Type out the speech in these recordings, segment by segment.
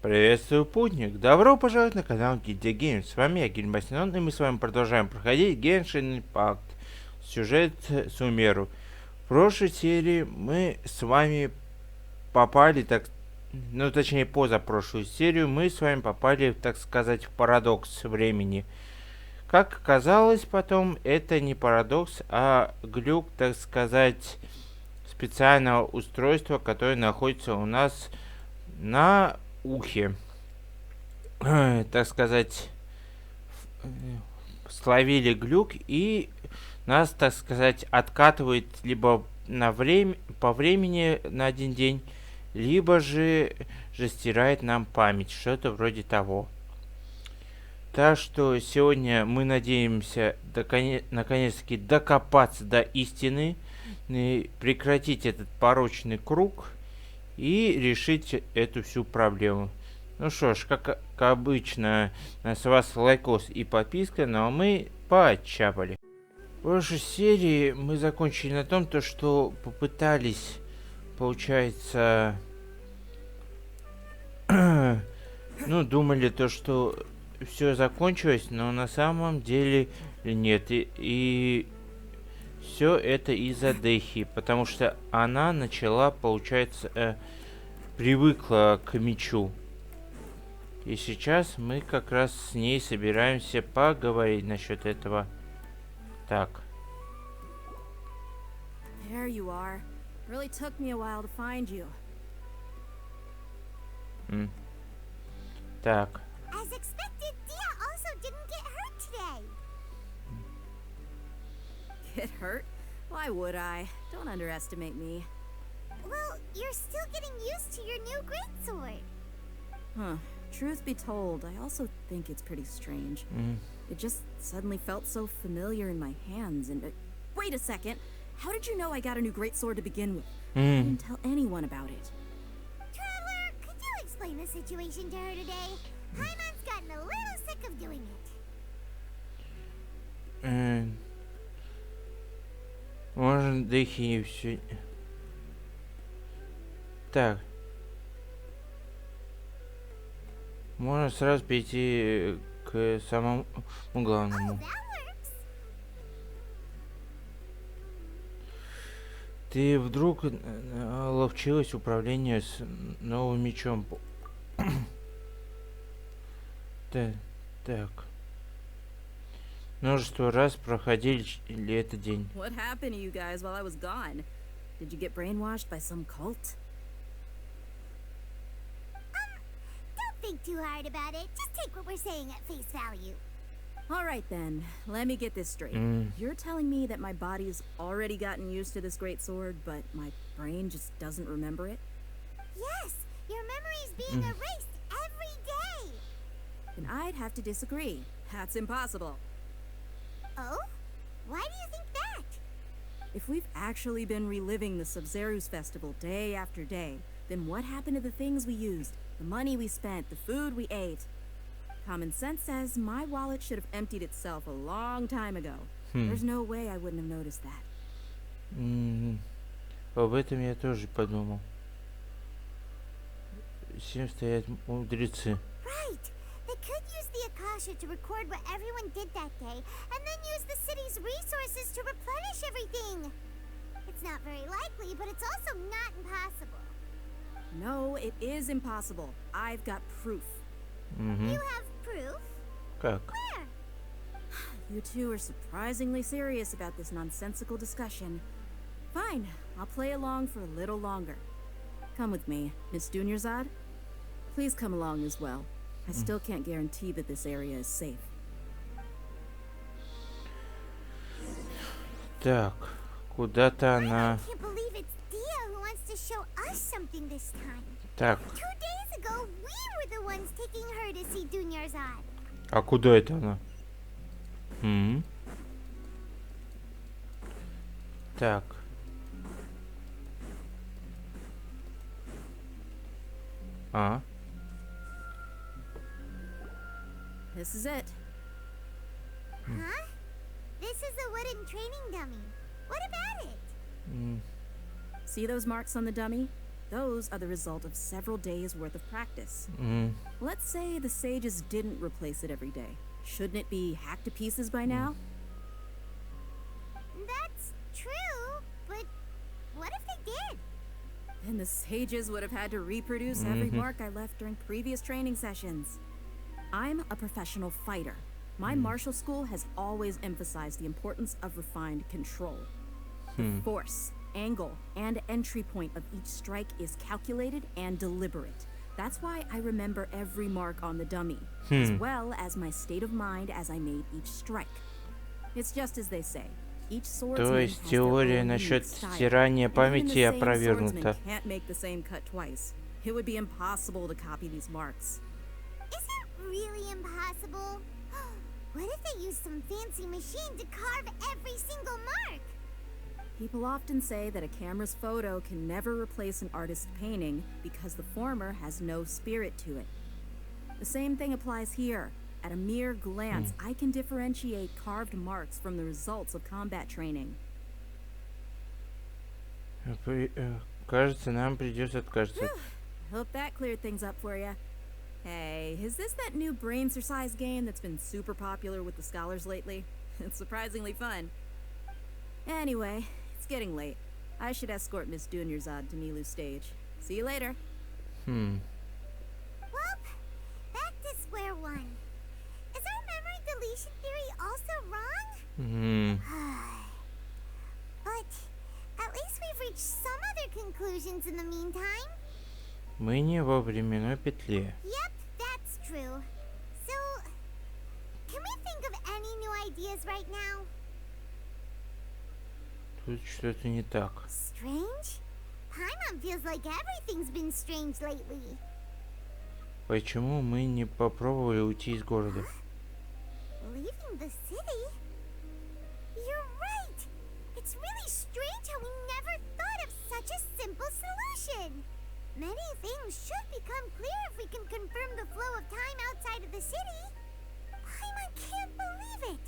Приветствую, путник! Добро пожаловать на канал Гильдия Геймс. С вами я, Гильмасинон, и мы с вами продолжаем проходить Genshin Impact. Сюжет Сумеру. В прошлой серии мы с вами попали, точнее, позапрошлую серию, мы с вами попали, так сказать, в парадокс времени. Как оказалось потом, это не парадокс, а глюк, так сказать, специального устройства, которое находится у нас на ухе. Так сказать, словили глюк, и нас, так сказать, откатывает либо по времени на один день, либо же стирает нам память, что-то вроде того. Так что сегодня мы надеемся наконец-таки докопаться до истины, прекратить этот порочный круг и решить эту всю проблему. Ну что ж, как обычно, с вас лайкос и подписка, но мы поотчапали. В прошлой серии мы закончили на том, что попытались, получается, думали что все закончилось, но на самом деле нет. И все это из-за Дехи, потому что она начала, получается, привыкла к мечу. И сейчас мы как раз с ней собираемся поговорить насчет этого. Так. There you are. Really took me a while to find you. Так. As expected, Dia also didn't get hurt today. Get hurt? Why would I? Don't underestimate me. Well, you're still getting used to your new greatsword. Huh. Truth be told, I also think it's pretty strange. It just suddenly felt so familiar in my hands and... wait a second! How did you know I got a new greatsword to begin with? I didn't tell anyone about it. Traveler, could you explain the situation to her today? Paimon's gotten a little sick of doing it. Можно Дехи все. Так. Можно сразу перейти к самому главному. Ты вдруг ловчилась управление с новым мечом. Так. Множество раз проходили ли этот день. What happened to you guys while I was gone? Did you get brainwashed by some cult? Don't think too hard about it. Just take what we're saying at face value. All right then, let me get this straight. You're telling me that my body's already gotten used to this great sword, but my brain just doesn't remember it? Yes, your memory's being erased every day. Then I'd have to disagree. That's impossible. Oh? Why do you think that? If we've actually been reliving the Sub-Zeru's festival day after day, then what happened to the things we used, the money we spent, the food we ate? Common sense says my wallet should have emptied itself a long time ago. There's no way I wouldn't have noticed that. Об этом я тоже подумал. Всем стоят мудрецы. Right. They could use the Akasha to record what everyone did that day, and then use the city's resources to replenish everything. It's not very likely, but it's also not impossible. No, it is impossible. I've got proof. You have proof? Как? Where? You two are surprisingly serious about this nonsensical discussion. Fine, I'll play along for a little longer. Come with me, Miss Dunyarzad. Please come along as well. I still can't guarantee that this area is safe. Так, куда-то она... I can't believe it's Dia who wants to show us something this time. Так, 2 days ago, we were the ones taking her to see Dunyarzad. а куда это она? Так. А? This is it. Huh? This is a wooden training dummy. What about it? See those marks on the dummy? Those are the result of several days worth of practice. Let's say the sages didn't replace it every day. Shouldn't it be hacked to pieces by now? That's true, but what if they did? Then the sages would have had to reproduce every mark I left during previous training sessions. I'm a professional fighter. My martial school has always emphasized the importance of refined control. The force, angle, and entry point of each strike is calculated and deliberate. That's why I remember every mark on the dummy, as well as my state of mind as I made each strike. It's just as they say. Each То swordsman есть has their теория own насчет unique style. стирания And even памяти the same опровергнута. swordsman can't make the same cut twice. It would be impossible to copy these marks. Is it really impossible? What if they use some fancy machine to carve every single mark? People often say that a camera's photo can never replace an artist's painting because the former has no spirit to it. The same thing applies here. At a mere glance, I can differentiate carved marks from the results of combat training. Кажется, нам придется отказаться. Hope that cleared things up for you. Hey, is this that new brain exercise game that's been super popular with the scholars lately? It's surprisingly fun. Anyway, it's getting late. I should escort Miss Dunyarzad to Nilu's stage. See you later. Well, back to square one. Is our memory deletion theory also wrong? But at least we've reached some other conclusions in the meantime. Мы не во временной петле. Yep, that's true. So, can we think of any new ideas right now? Тут что-то не так. Strange? Paimon feels like everything's been strange lately. Почему мы не попробовали уйти из города? Leaving the city? You're right! It's really strange how we never thought of such a simple solution! Many things should become clear if we can confirm the flow of time outside of the city. Paimon can't believe it!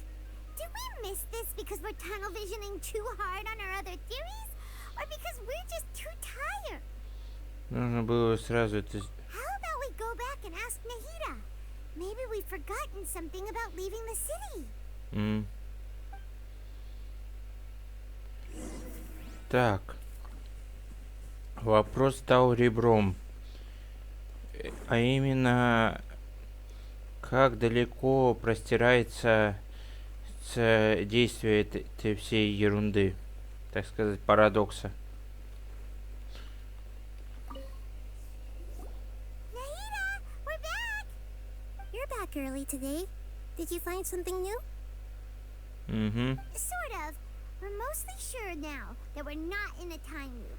Did we miss this because we're tunnel visioning too hard on our other theories? Or because we're just too tired? Нужно было сразу это... How about we go back and ask Nahida? Maybe we've forgotten something about leaving the city. Так. Вопрос стал ребром. А именно, как далеко простирается действие этой всей ерунды, так сказать, парадокса. Nahida, we're back! You're back early today. Did you find something new? Sort of. We're mostly sure now that we're not in a time loop.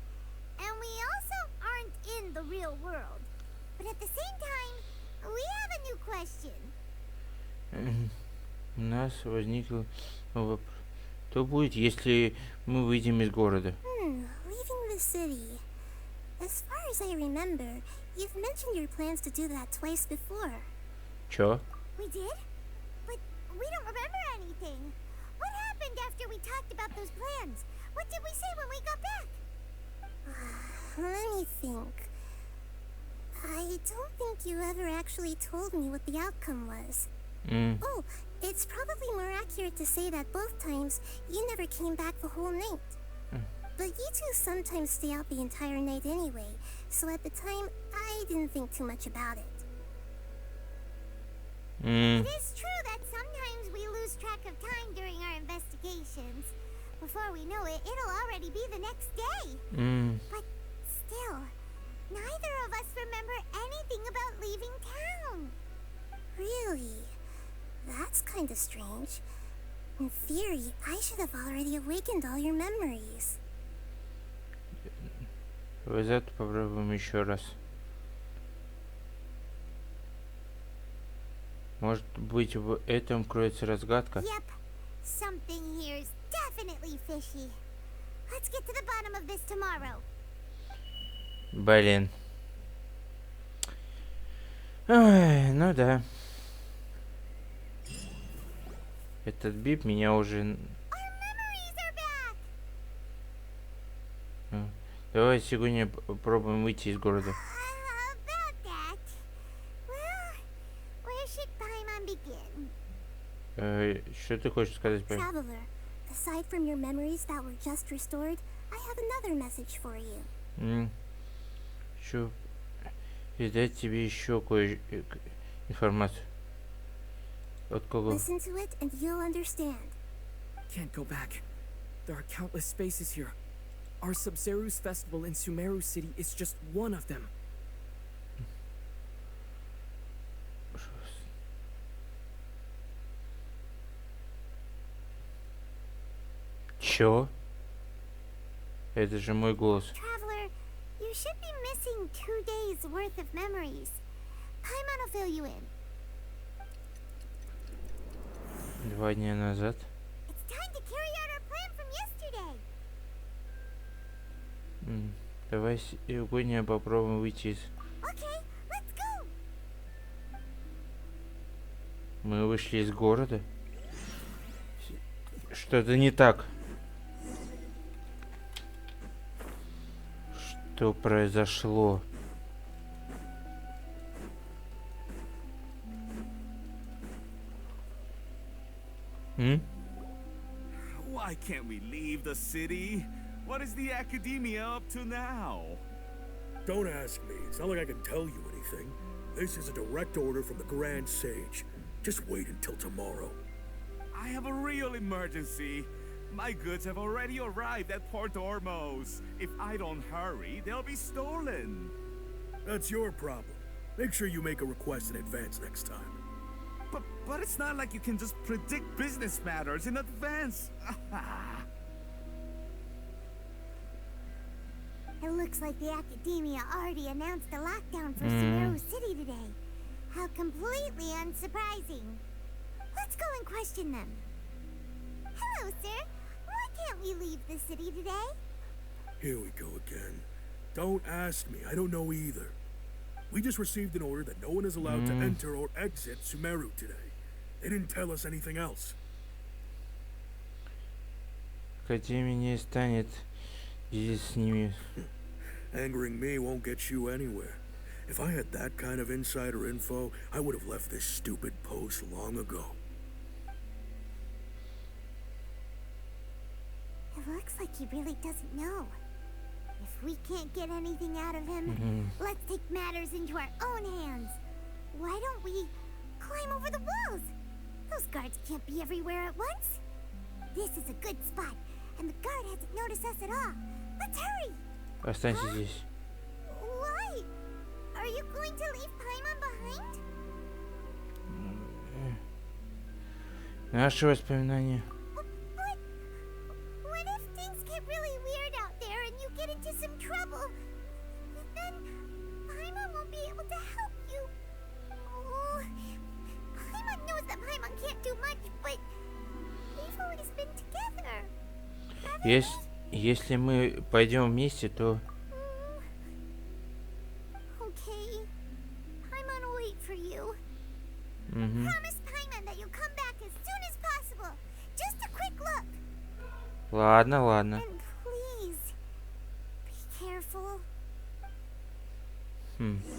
And we also aren't in the real world. But at the same time, we have a new question. У нас возникл вопрос. Что будет, если мы выйдем из города? Leaving the city. As far as I remember, you've mentioned your plans to do that twice before. Чё? We did? But we don't remember anything. What happened after we talked about those plans? What did we say when we got back? Let me think. I don't think you ever actually told me what the outcome was. Oh, it's probably more accurate to say that both times you never came back the whole night. But you two sometimes stay out the entire night anyway, so at the time, I didn't think too much about it. It is true that sometimes we lose track of time during our investigations. Before we know it, it'll already be the next day. But still, neither of us remember anything about leaving town. Really? That's kind of strange. In theory, I should have already awakened all your memories. Давайте попробуем еще раз. Может быть, в этом кроется разгадка? Yep. Something here's definitely fishy. Let's get to the bottom of this tomorrow. Блин. Ой, ну да. Этот бип меня уже... Our memories are back! Давай сегодня попробуем выйти из города. About that. Well, where should Paimon begin? Что ты хочешь сказать, Пай? Traveler, aside from your memories that were just restored, I have another message for you. Хочу передать тебе еще информацию. От кого? Listen to it and you'll understand. Can't go back. There are countless spaces here. Our Sub-Zeru's festival in Sumeru City is just one of them. Чё? Это же мой голос. Traveler, you should be missing 2 days worth of memories. Paimon will fill you in. 2 дня назад. It's time to carry out our plan from yesterday. Давай сегодня попробуем выйти из... Okay, let's go. Мы вышли из города. Что-то не так. Что произошло? Why can't we leave the city? What is the academia up to now? Don't ask me. It's not like I can tell you anything. This is a direct order from the Grand Sage. Just wait until tomorrow. I have a real emergency. My goods have already arrived at Port Ormos. If I don't hurry, they'll be stolen. That's your problem. Make sure you make a request in advance next time. But it's not like you can just predict business matters in advance. It looks like the academia already announced a lockdown for Sumeru City today. How completely unsurprising. Let's go and question them. Hello, sir. Why can't we leave the city today? Here we go again. Don't ask me. I don't know either. We just received an order that no one is allowed to enter or exit Sumeru today. They didn't tell us anything else. Академия не станет ездить с ними. Angering me won't get you anywhere. If I had that kind of insider info, I would have left this stupid post long ago. It looks like he really doesn't know. If we can't get anything out of him, let's take matters into our own hands. Why don't we climb over the walls? Those guards can't be everywhere at once. This is a good spot, and the guard hasn't noticed us at all. Let's hurry! Останься здесь. Why? Are you going to leave Paimon behind? Наши воспоминания. But what if things get really weird out there and you get into some trouble? Then Paimon won't be able to help you. Oh, Paimon knows that Paimon can't do much, but we've always been together. Если мы пойдем вместе, то... Okay. Paimon will wait for you. Promise Paimon that you'll come back as soon as possible. Just a quick look. Ладно, ладно. And please, be careful. Memories!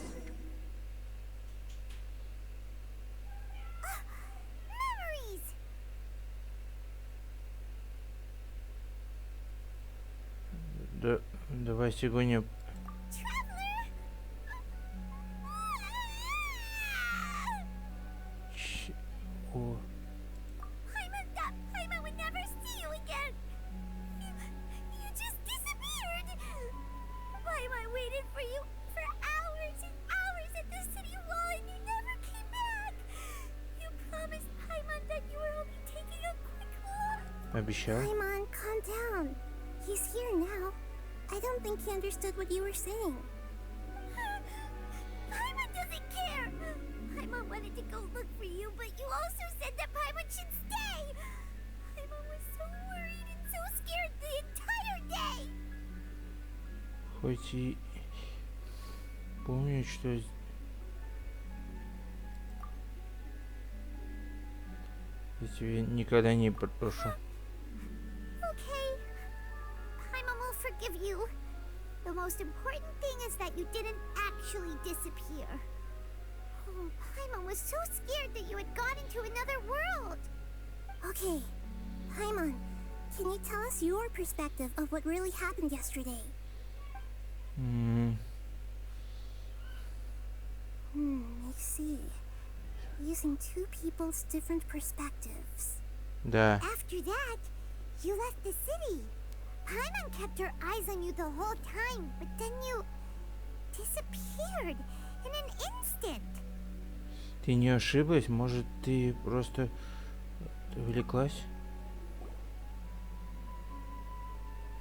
Давай сегодня... Traveler! О, Paimon thought Paimon would never see you again. You just disappeared. Paimon waited for you for hours and hours at the city wall and you never came back. You promised Paimon that you were only taking a quick look. обещал. Paimon, calm down. He's here now. I don't think he understood what you were saying. Paimon doesn't care. Paimon wanted to go look for you, but you also said that Paimon should stay. Paimon was so worried and so scared the entire day. Хоть и помню, что... Я тебе никогда не прошу. Okay. Paimon will forgive you. The The most important thing is that you didn't actually disappear. Oh, Paimon was so scared that you had gone into another world. Okay, Paimon, can you tell us your perspective of what really happened yesterday? I see. Using two people's different perspectives. Да. After that, you left the city. Paimon kept her eyes on you the whole time, but then you disappeared in an instant. Ты не ошиблась? Может, ты просто увлеклась?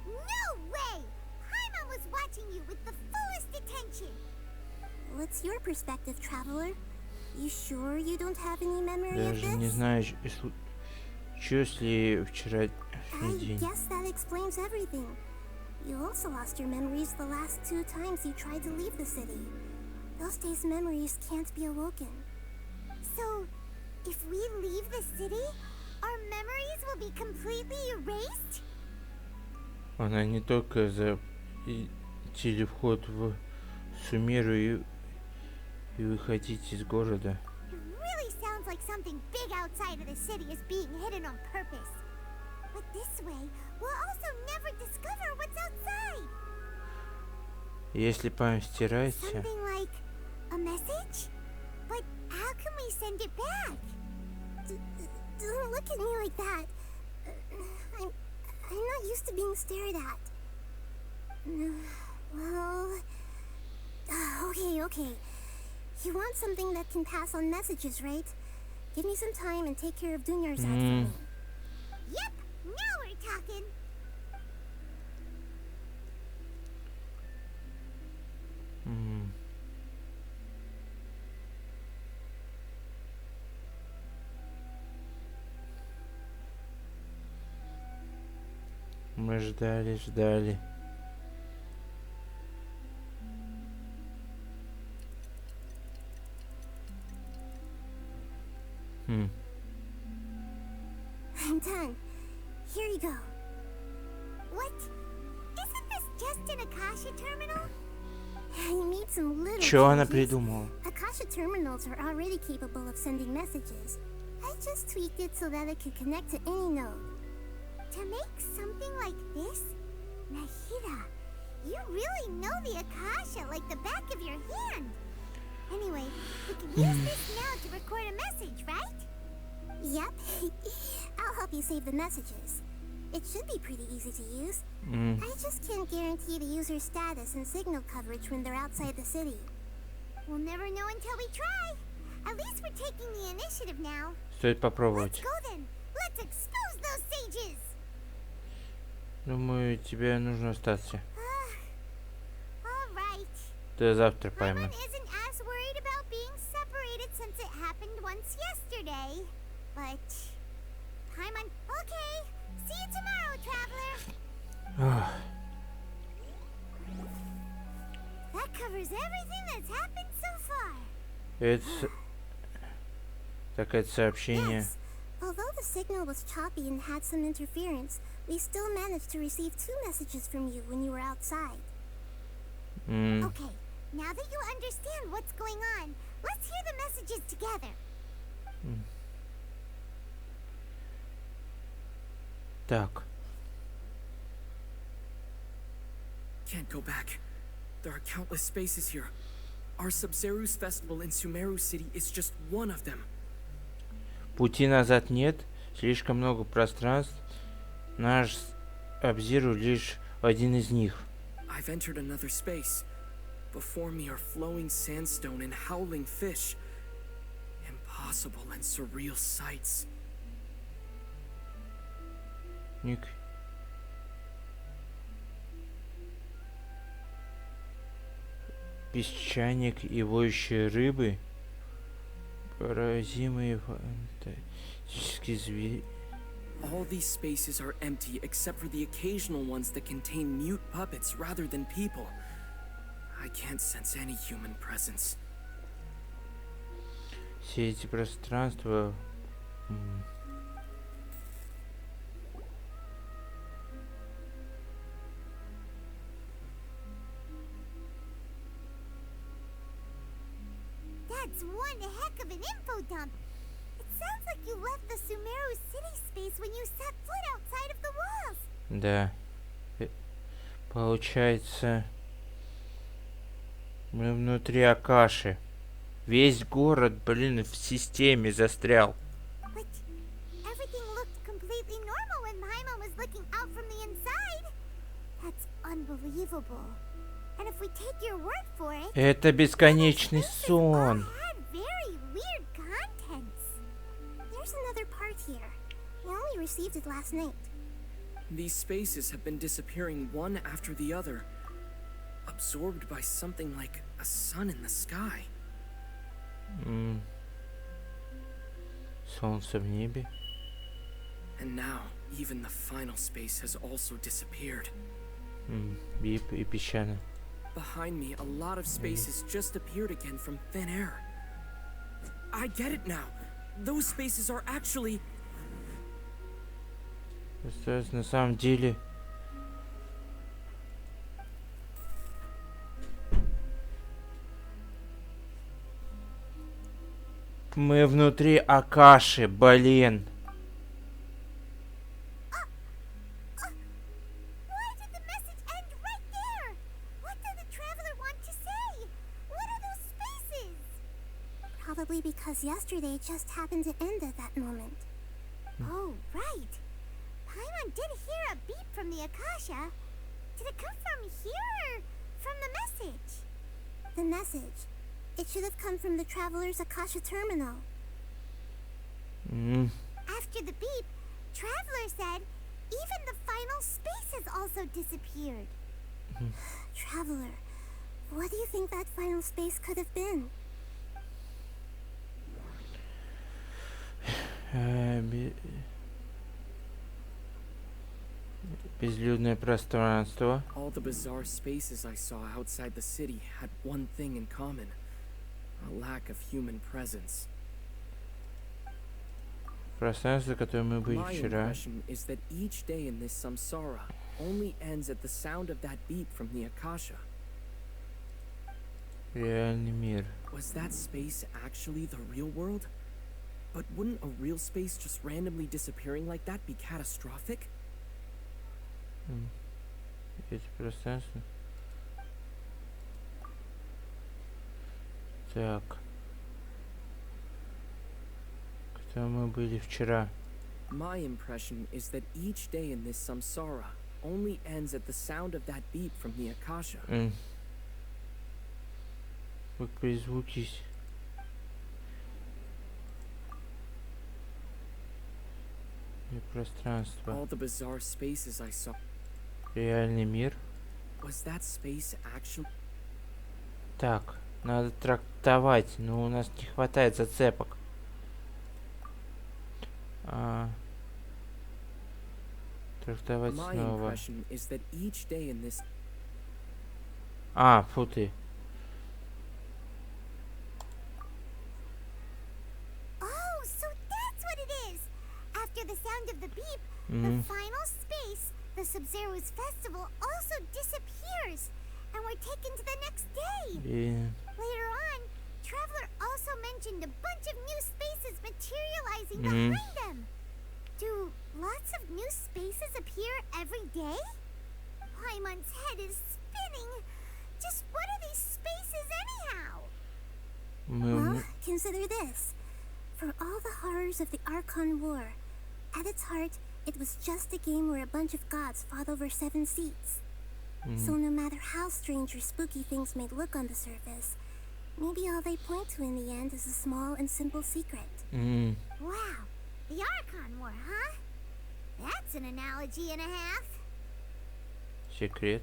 No way! Paimon was watching you with the fullest attention. What's your perspective, traveler? You sure you don't have any memory of Даже не this? знаю, случилось ли вчера I день. guess that explains everything. You also lost your memories the last 2 times you tried to leave the city. Those days' memories can't be awoken. So, if we leave the city, our memories will be completely erased? Она не только за телевход в сумеру и выходить из города. It really sounds like something big outside of the city is being hidden on purpose. But this way, we'll also never discover what's outside. Если память стирается, Something like a message? But how can we send it back? Don't look at me like that. I'm not used to being stared at. Well, okay. You want something that can pass on messages, right? Give me some time and take care of Dunyarzad for me. Yep, now we're talking. мы ждали. I'm done. Here you go. What? Isn't this just an Akasha terminal? I need some little Чё она changes. придумала? Akasha terminals are already capable of sending messages. I just tweaked it so that it could connect to any node. To make something like this? Nahida, you really know the Akasha like the back of your hand. Anyway, we can use this now to record a message, right? Yep. I'll help you save the messages. It should be pretty easy to use. I just can't guarantee the user's status and signal coverage when they're outside the city. We'll never know until we try. At least we're taking the initiative now. Стоит Let's попробовать. go then. Let's expose those sages. Думаю, тебе нужно остаться. All right. До завтра, Паймон. Paimon isn't as worried about being separated since it happened once yesterday. But Paimon, okay. See you tomorrow, traveler. That covers everything that's happened so far. Это такое сообщение. Yes. Although the signal was choppy and had some interference, we still managed to receive 2 messages from you when you were outside. Okay, now that you understand what's going on, let's hear the messages together. Так. Can't go back. There are countless spaces here. Our Sub-Zeru's festival in Sumeru City is just one of them. Пути назад нет. Слишком много пространств. Наш обзиру лишь один из них. I've entered another space. Before me are flowing sandstone and howling fish. Impossible and surreal sights. Ник. Песчаник и воющие рыбы. Поразимые фантастические звери. All these spaces are empty except for the occasional ones that contain mute puppets rather than people. I can't sense any human presence. Все эти пространства... heck of an info dump. It sounds like you left the Sumeru city space when you set foot outside of the walls. Да. Получается, мы внутри Акаши. Весь город, блин, в системе застрял. But everything looked completely normal when Paimon was looking out from the inside. That's unbelievable. And if we take your word for it, Это бесконечный spaces сон. all had very weird contents. There's another part here. We only received it last night. These spaces have been disappearing one after the other, absorbed by something like a sun in the sky. Солнце в небе. And now, even the final space has also disappeared. Бип и песчано. Behind me, a lot of spaces just appeared again from thin air. I get it now. Those spaces are actually... На самом деле... Мы внутри Акаши, блин. Why did the message end right there? What did the traveler want to say? What are those spaces? Probably because yesterday just happened to end at that moment. Oh, right. Paimon did hear a beep from the Akasha. Did it come from here or from the message? The message. It should have come from the traveler's Akasha terminal. After the beep, Traveler said even the final spaces also disappeared. Traveler, what do you think that final space could have been? Безлюдное пространство. All the bizarre spaces I saw outside the city had one thing in common. A lack of human presence. Пространство, которое мы были My вчера. impression is that each day in this samsara only ends at the sound of that beep from the Akasha. Реальный мир. Was that space actually the real world? But wouldn't a real space just randomly disappearing like that be catastrophic? Эти пространства. Так. Где мы были вчера? My impression is that each day in this samsara only ends at the sound of that beep from the Akasha. Воспроизвучись. И пространство. All the bizarre spaces I saw. Реальный мир. Was that space actually? Так, надо трактовать, но у нас не хватает зацепок. Трактовать My снова. impression is that each day in this. Фу ты. Oh, so that's what it is! After the sound of the beep, the final space, the Sub-Zero's festival, also disappears, and we're taken to the next day. Later on, Traveler also mentioned a bunch of new spaces materializing behind them. Do lots of new spaces appear every day? Paimon's head is spinning. Just what are these spaces anyhow? Well, consider this. For all the horrors of the Archon War, at its heart, it was just a game where a bunch of gods fought over 7 seats. So no matter how strange or spooky things may look on the surface, maybe all they point to in the end is a small and simple secret. Wow, the Archon War, huh? That's an analogy and a half. Секрет.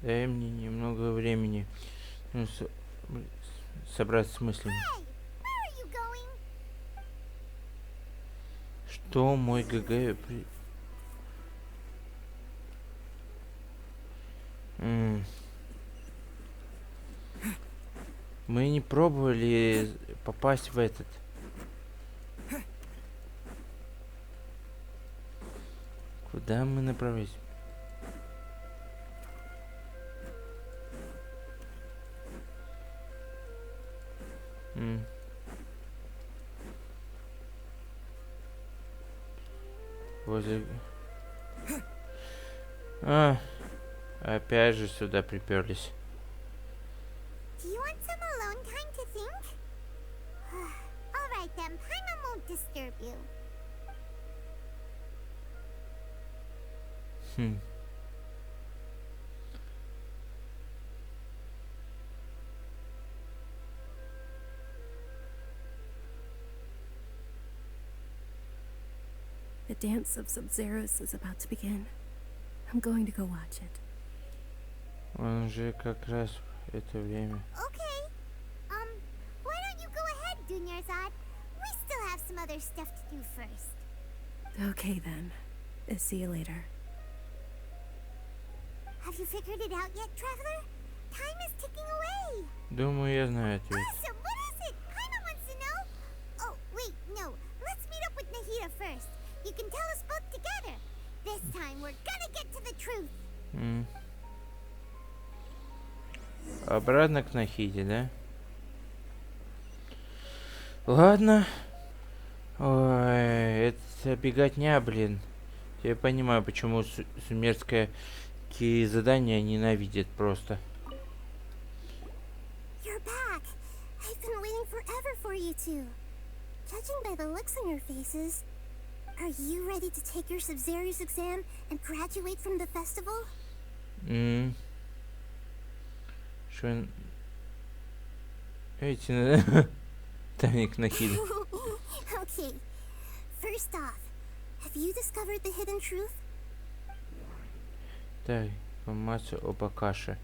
Дай мне немного времени собраться с мыслями. Hey, where are you going? Что мой ГГ... Мы не пробовали попасть в этот. Куда мы направились? Возле... Опять же сюда приперлись. Do you want some alone time to think? Alright then, Paimon won't disturb you. The dance of Sub-Zeros is about to begin. I'm going to go watch it. Он же как раз в это время. Okay. Why don't you go ahead, Dunyarzad? We still have some other stuff to do first. Okay then. See you later. Have you figured it out yet, Traveler? Time is ticking away. Думаю, я знаю ответ. Awesome, what is it? Paimon wants to know. Oh, wait, no. Let's meet up with Nahida first. You can tell us both together. This time we're gonna get to the truth. Обратно к Нахиде, да? Ладно. Ой, это беготня, блин. Я понимаю, почему сумерское задания ненавидят просто. You're back. I've been waiting forever for you two. Judging by the looks on your faces, are you ready to take your Sub-Zero's exam and graduate from the festival? Что? Эти Таник Нахида. Okay. First off, have you discovered the hidden truth? Так, информация об Акаше.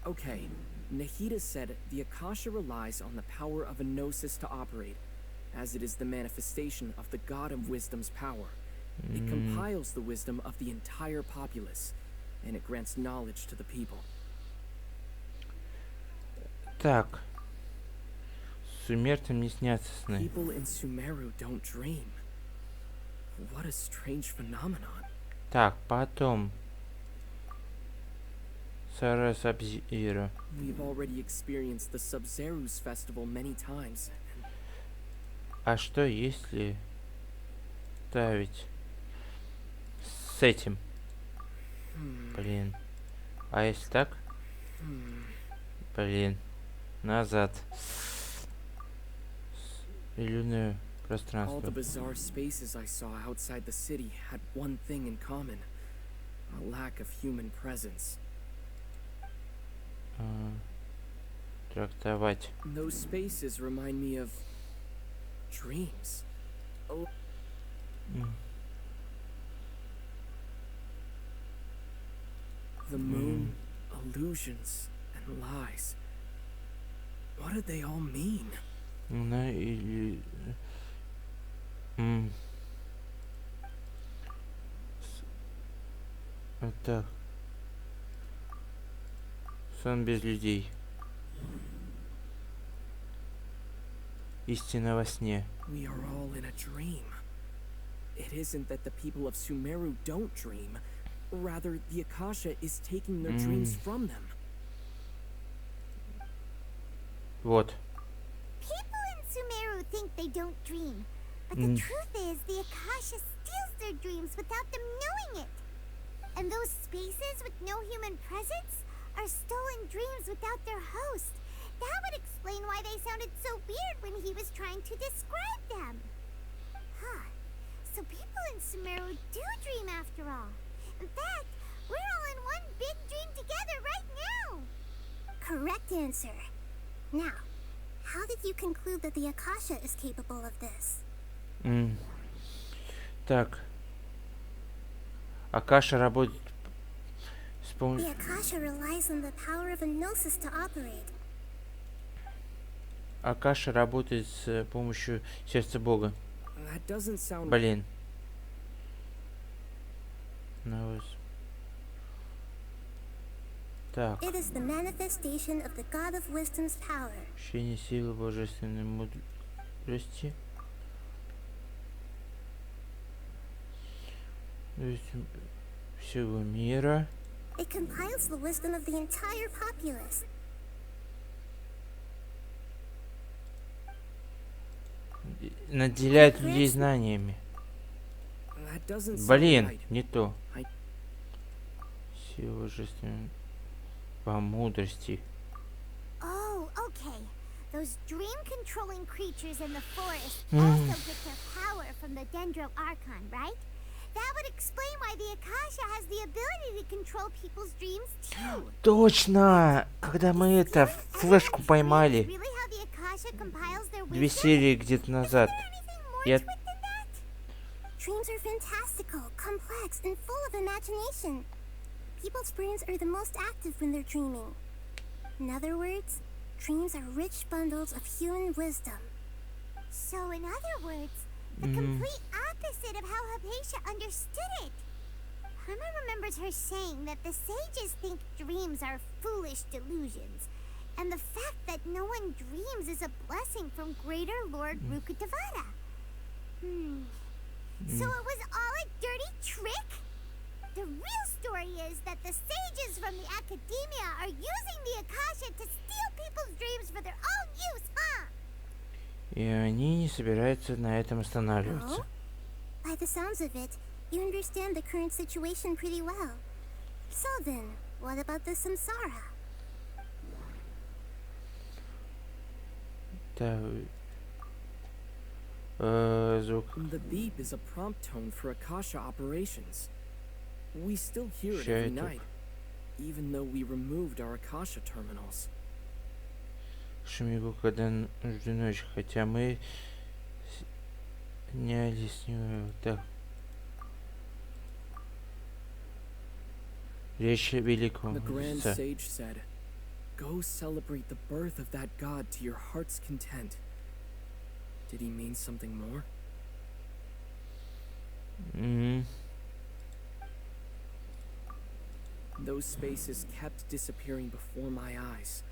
Okay, Nahida said the Akasha relies on the power of a gnosis to operate, as it is the manifestation of the God of Wisdom's power. It compiles the wisdom of the entire populace, and it grants knowledge to the people. Так. Сумерцам не снятся сны. People in Sumeru don't dream. What a strange phenomenon. Так, потом. Сара Саб-Зиро. We've already experienced the Sub-Zero's festival many times. А что если ставить с этим? Блин. А если так? Блин. Назад. Иллюзорное All пространство. the bizarre spaces I saw outside the city had one thing in common. A lack of human presence. Трактовать. Those spaces remind me of dreams. Oh. The moon, illusions, and lies. What did they all mean? На или... Вот так. Сон без людей. Истина во сне. We are all in a dream. It isn't that the people of Sumeru don't dream. Rather, the Akasha is taking their dreams from them. Вот. People in Sumeru think they don't dream. But the truth is, the Akasha steals their dreams without them knowing it. And those spaces with no human presence are stolen dreams without their host. That would explain why they sounded so weird when he was trying to describe them. Huh. So people in Sumeru do dream after all. In fact, we're all in one big dream together right now. Correct answer. Now, how did you conclude that the Akasha is capable of this? Так. Акаша работает с The помощью... Akasha relies on the power of a gnosis to operate. Акаша работает с помощью сердца Бога. That doesn't sound... Блин. Так. It is the manifestation of the God of Wisdom's power. Ощущение силы божественной мудрости. Всего мира. It compiles the wisdom of the entire populace. наделяет людей знаниями. That doesn't sound Блин, right. не то. Сила божественной по мудрости. Oh, okay. Those dream-controlling creatures in the forest also get their power from the Dendro Archon, right? That would explain why the Akasha has the ability to control people's dreams too. Точно! Когда мы это флешку поймали. Really how the Akasha compiles their 2 wisdom? серии где-то назад. Anything more Я... to it than that? Dreams are fantastical, complex, and full of imagination. People's brains are the most active when they're dreaming. In other words, dreams are rich bundles of human wisdom. So, in other words, the complete opposite of how Hypatia understood it. Karma remembers her saying that the sages think dreams are foolish delusions, and the fact that no one dreams is a blessing from Greater Lord Rukkhadevata. So it was all a dirty trick? The real story is that the sages from the academia are using the Akasha to steal people's dreams for their own use, huh? И они не собираются на этом останавливаться. Oh? By the sounds of it, you understand the current situation pretty well. So then, what about the samsara? Да. Звук. The beep is a prompt tone for Akasha operations. We still hear it every Ща это- night, even though we removed our Akasha terminals. Шумику, когда нужна ночь, хотя мы снялись с него. Так. Речь великого The Grand мудреца. Sage said, "Go celebrate the birth of that god to your heart's content." Did he mean something more? Мгм. Those spaces kept disappearing before my eyes.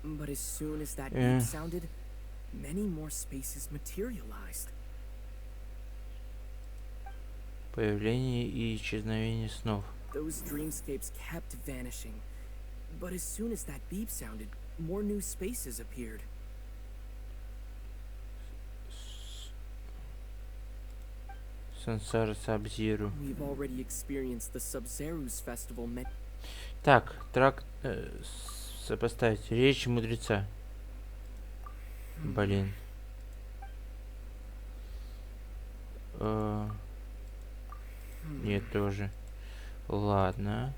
But as soon as that Yeah. beep sounded, many more spaces materialized. Появление и исчезновение снов. Those dreamscapes kept vanishing. But as soon as that beep sounded, more new spaces appeared. Сансара Сабзиру. We've already experienced the Sub-Zeru's festival. Так, сопоставить. Речь мудреца. Блин. Нет, тоже. Ладно.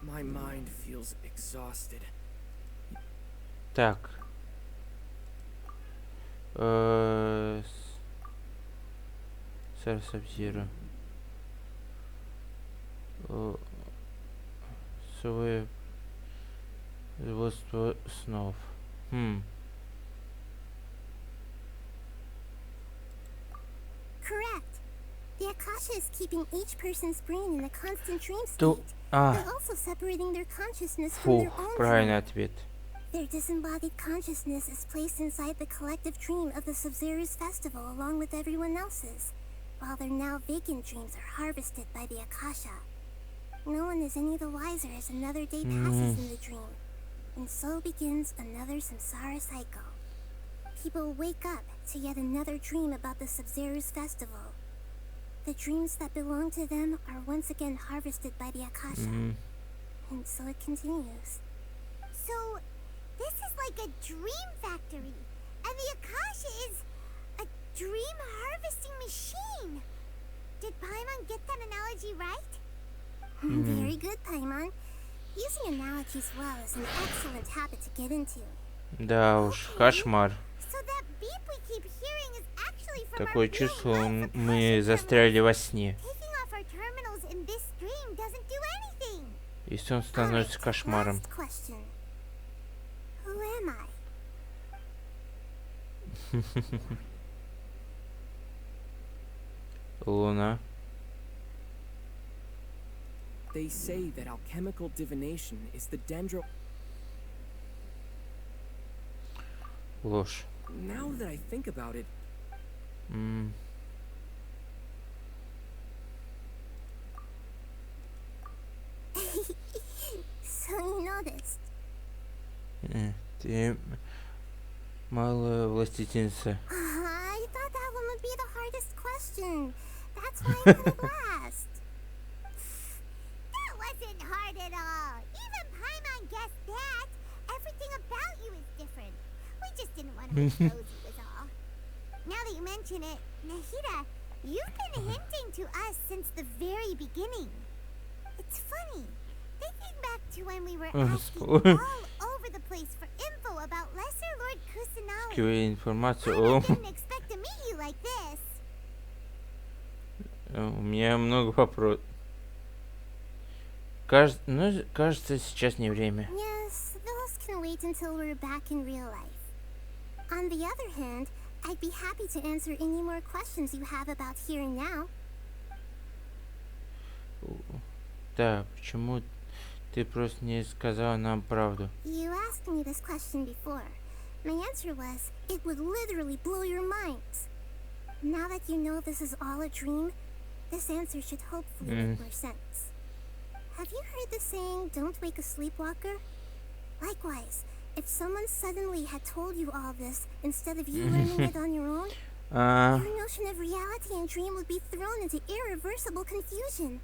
My mind feels exhausted. Так. Сэр Сабзира. Свое производство снов. Correct. The Akasha is keeping each person's brain in a constant dream То... state. А, They're also separating their consciousness from фух, their own правильный dream. ответ. Their disembodied consciousness is placed inside the collective dream of the Sub-Zeru's festival along with everyone else's, while their now vacant dreams are harvested by the Akasha. No one is any the wiser as another day passes in the dream, and so begins another samsara cycle. People wake up to yet another dream about the Sub-Zeru's festival. The dreams that belong to them are once again harvested by the Akasha, and so it continues. So, this is like a dream factory, and the Akasha is a dream harvesting machine. Did Paimon get that analogy right? Very good, Paimon. Using analogies well is an excellent habit to get into. Да уж, кошмар. So that beep we keep hearing is actually from our Такое real чувство, life мы Akasha застряли во terminals. сне. Taking off our terminals in this dream doesn't do anything. И сон становится Alright, кошмаром. last question. Who am I? Луна. They say that alchemical divination is the dendro. Ложь. Now that I think about it, So you noticed. Ты Малая властительница. I thought that one would be the hardest question. That's why I put it last. That wasn't hard at all. Even Paimon guessed that. Everything about you is different. We just didn't want to make Rosie was all. Now that you mention it, Nahida, you've been hinting to us since the very beginning. It's funny. Thinking back to when we were asking all over the place for info about Lesser Lord Kusanali. Скидывай информацию. I didn't expect to meet you like this. У меня много вопросов. Кажется, сейчас не время. Yes, those can wait until we're back in real life. On the other hand, I'd be happy to answer any more questions you have about here and now. Да, почему ты просто не сказала нам правду? You asked me this question before. My answer was, it would literally blow your minds. Now that you know this is all a dream, this answer should hopefully make more sense. Have you heard the saying, don't wake a sleepwalker? Likewise, if someone suddenly had told you all this instead of you learning it on your own, your notion of reality and dream would be thrown into irreversible confusion.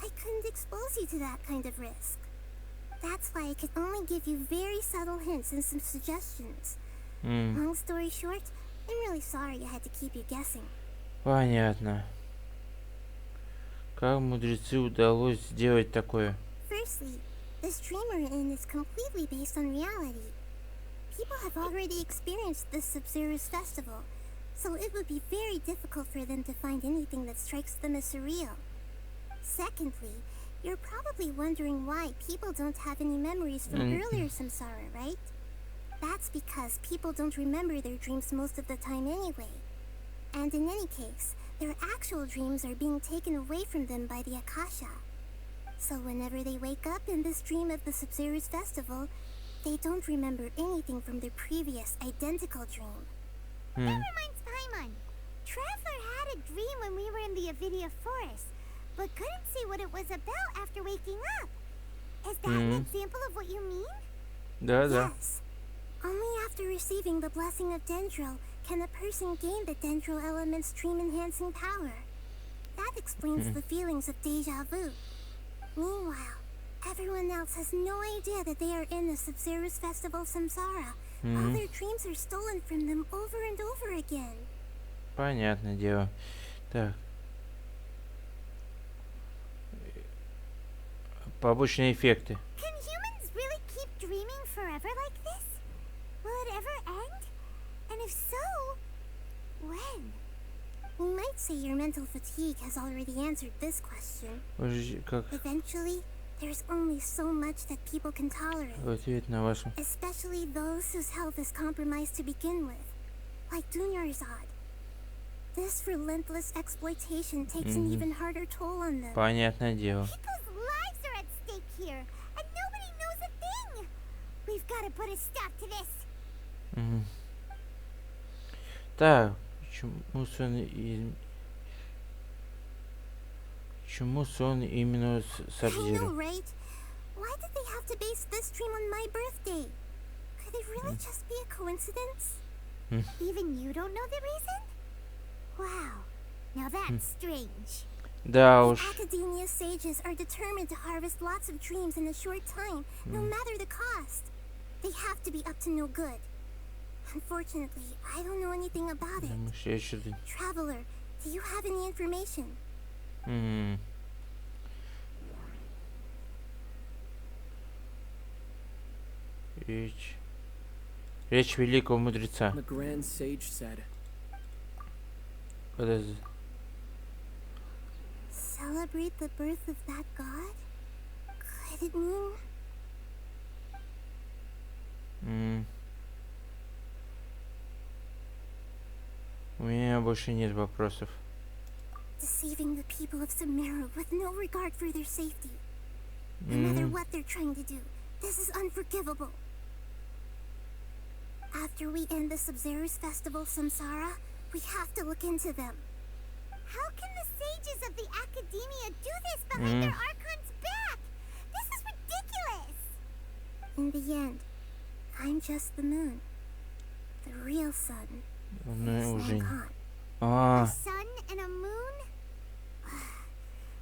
I couldn't expose you to that kind of risk. That's why I could only give you very subtle hints and some suggestions. Long story short, I'm really sorry I had to keep you guessing. Понятно. Как мудрецы удалось сделать такое? Firstly, this dream we're in is completely based on reality. People have already experienced this Sub-Zero's festival, so it would be very difficult for them to find anything that strikes them as surreal. Secondly, you're probably wondering why people don't have any memories from earlier samsara, right? That's because people don't remember their dreams most of the time anyway. And in any case, their actual dreams are being taken away from them by the Akasha. So whenever they wake up in this dream of the Sub-Zero's festival, they don't remember anything from their previous identical dream. That reminds Paimon. Traveler had a dream when we were in the Avidia forest, but couldn't see what it was about after waking up. Is that an example of what you mean? Да. Yes. Only after receiving the blessing of Dendro can a person gain the Dendro element's dream-enhancing power. That explains the feelings of deja vu. Meanwhile, everyone else has no idea that they are in the Sub-Zero's festival samsara. All their dreams are stolen from them over and over again. Понятное дело. Так. Побочные эффекты. Can humans really keep dreaming forever like this? Will it ever end? And if so, when? We might say your mental fatigue has already answered this question. Как Eventually, there's only so much that people can tolerate. в ответ на вашу... Especially those whose health is compromised to begin with, like Dunyarzad. This relentless exploitation takes an even harder toll on them. Понятное дело. People's lives are at stake here, and nobody knows a thing. We've got to put a stop to this. Так, почему сон именно с I know, Сабзиро? right? Why did they have to base this dream on my birthday? Could it really just be a coincidence? Even you don't know the reason? Wow, now that's strange. Да уж. Academia sages are determined to harvest lots of dreams in a short time, no matter the cost. They have to be up to no good. Unfortunately, I don't know anything about it. Потому что я что-то... Traveler, do you have any information? Речь великого мудреца. The grand sage said, Подожди. Celebrate the birth of that god? Could it mean... У меня больше нет вопросов. Deceiving the people of Sumeru with no regard for their safety. No matter what they're trying to do, this is unforgivable. After we end the Sub-Zero's festival samsara, we have to look into them. How can the sages of the Academia do this behind their Archon's back? This is ridiculous! In the end, I'm just the moon. The real sun. Ну, уже... Snake А, sun and a moon?